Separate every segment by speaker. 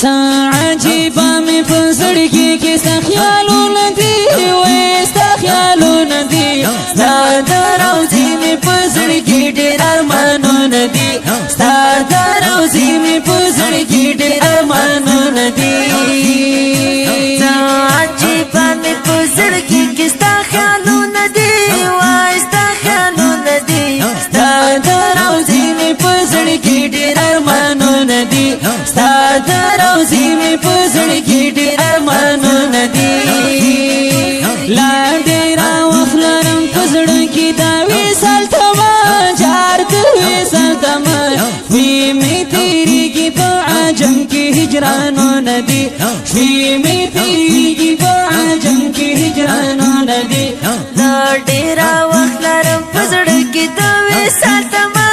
Speaker 1: عجیبا می په زړګي کې ستا خیالونه دي وې ستا خیالونه دي ستا د روضې مې په زړګي ډېر ارمانونه دي ستا د روضې مې په زړګي ډېر ارمانونه دي
Speaker 2: عجیبا می په زړګي کې ستا خیالونه دي وې ستا خیالونه دي
Speaker 1: ستا د روضې مې په زړګي ډېر ارمانونه دي ستا د روضې مې په زړګي ډېر ارمانونه دي لا ډېر وخت لرم په زړه کې دا وصال تما جار د وصال تما وي مې تیریږي په عجم کې هجرانونه دي وي مې تیریږي په عجم کې هجرانونه دي
Speaker 2: لا ډېر وخت لرم په زړه کې دا وصال تما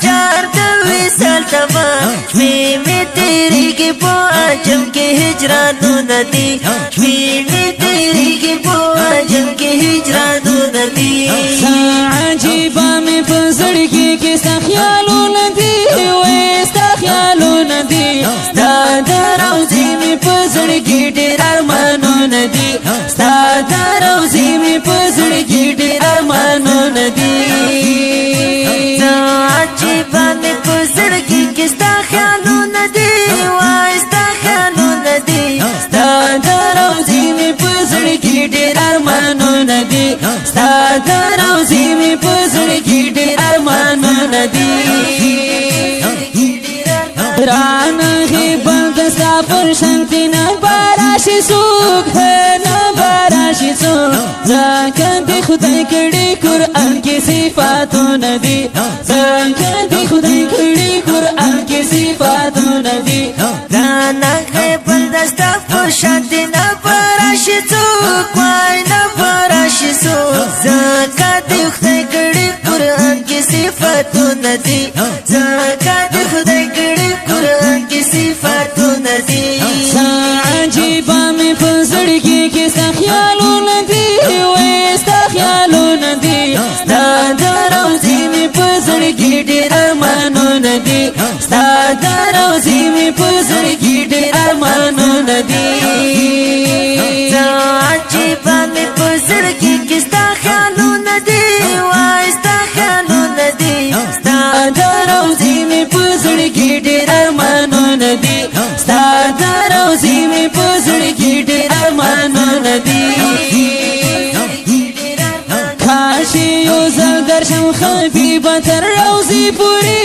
Speaker 2: جار د وصال تما وي مې تیریږي په عجم کې هجرانونه دي وي مې تیریږي په عجم کې هجرانونه دي
Speaker 1: عجیبا مې په زړګي کې ستا خیالونه دي وې ستا خیالونه دي ستا د روضې مې په زړګي ډېر ارمانونه دي ستا د روضې مې په زړګي ډېر ارمانونه دي
Speaker 2: عجیبا مې په زړګي کې ستا خیالونه دي وای ستا خیالونه دي
Speaker 1: ستا د روضې مې په زړګي ډېر ارمانونه دي ستا د روضې مې په زړګي ډېر ارمانونه دي رانه غیبت ستا پر شانتي نه باراشي څوک نه باراشي څوک ځکه د خدای کړي قرآن کې صفاتونه دي ځکه د خدای کړي قرآن کې صفاتونه دي
Speaker 2: رانه غیبت ستا پر شانتي نه باراشي څوک وای نه باراشي څوک ځکه د خدای کړي قرآن کې صفاتونه دي ځکه د خدای کړي قرآن کې صفاتونه دي
Speaker 1: عجیبا مې په زړګي کې ستا خیالونه دي وې ستا خیالونه دي ستا د روضې مې په زړګي ډېر ارمانونه دي ستا د روضې مې په زړګي ډېر ارمانونه دي
Speaker 2: عجیبا مې په زړګي کې ستا خیالونه دي وای ستا خیالونه دي
Speaker 1: ستا د روضې مې په زړګي ډېر ارمانونه دي ستا د روضې مې په زړګي ډېر ارمانونه دي کاش یو ځل درشم حبیبه تر روضې پورې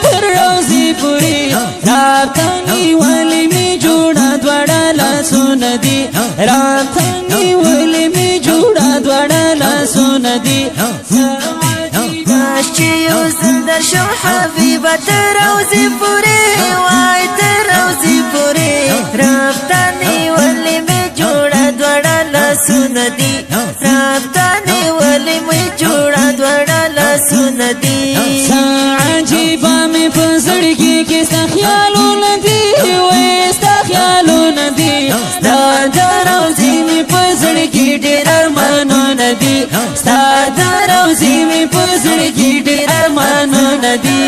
Speaker 1: تر روضې پورې راته نیولې مې جوړه دواړه لاسونه دي راته نیولې مې جوړه دواړه لاسونه دي
Speaker 2: کاش چې یو ځل درشم حبیبه تر روضې پورې وای تر روضې پورې راته نیولې مې جوړه دواړه لاسونه دي راته نیولې مې جوړه دواړه لاسونه دي
Speaker 1: عجیبا مې په زړګي کې ستا خیالونه دي وې ستا خیالونه دي ستا د روضې مې په زړګي ډېر ارمانونه دي ستا د روضې مې په زړګي ډېر ارمانونه دي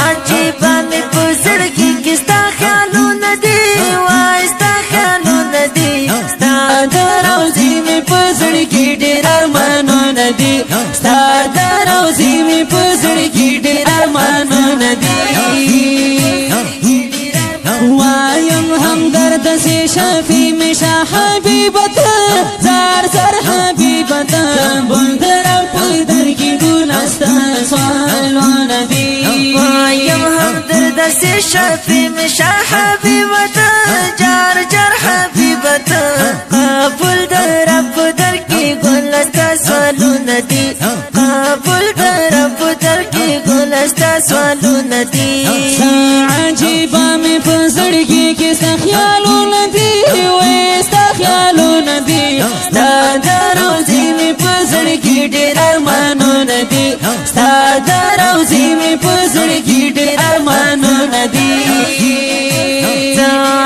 Speaker 2: عجیبا مې په زړګي کې ستا خیالونه دي وای ستا خیالونه دي
Speaker 1: ستا د روضې مې په زړګي ډېر ارمانونه دي ستا د روضې مې په زړګي ډېر ارمانونه دي وایم همدرد سے شفیع مې شاه حبیبته زار زار حبیبته بندر په در کې ګلستا سوالونه دي
Speaker 2: وایم همدرد سے شفیع مې شاه حبیبته جار جار حبیبته قبول در رب در کې ګلستا سوالونه دي قبول در رب در کې ګلستا سوالونه دي
Speaker 1: عجیبا مې په زړګي کې ستا خیالونه دي وې ستا خیالونه دي ستا د روضې مې په زړګي ډېر ارمانونه دي ستا د روضې مې په زړګي ډېر ارمانونه دي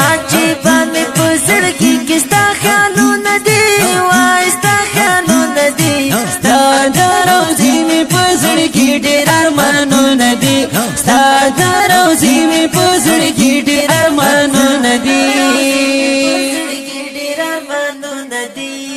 Speaker 2: عجیبا مې په زړګي کې ستا خیالونه دي وای ستا خیالونه دي
Speaker 1: ستا د روضې مې په زړګي ډېر ارمانونه دي ستا د روضې مې په زړګي زړګي ډېر ارمانونه دي
Speaker 2: زړګي ډېر ارمانونه دي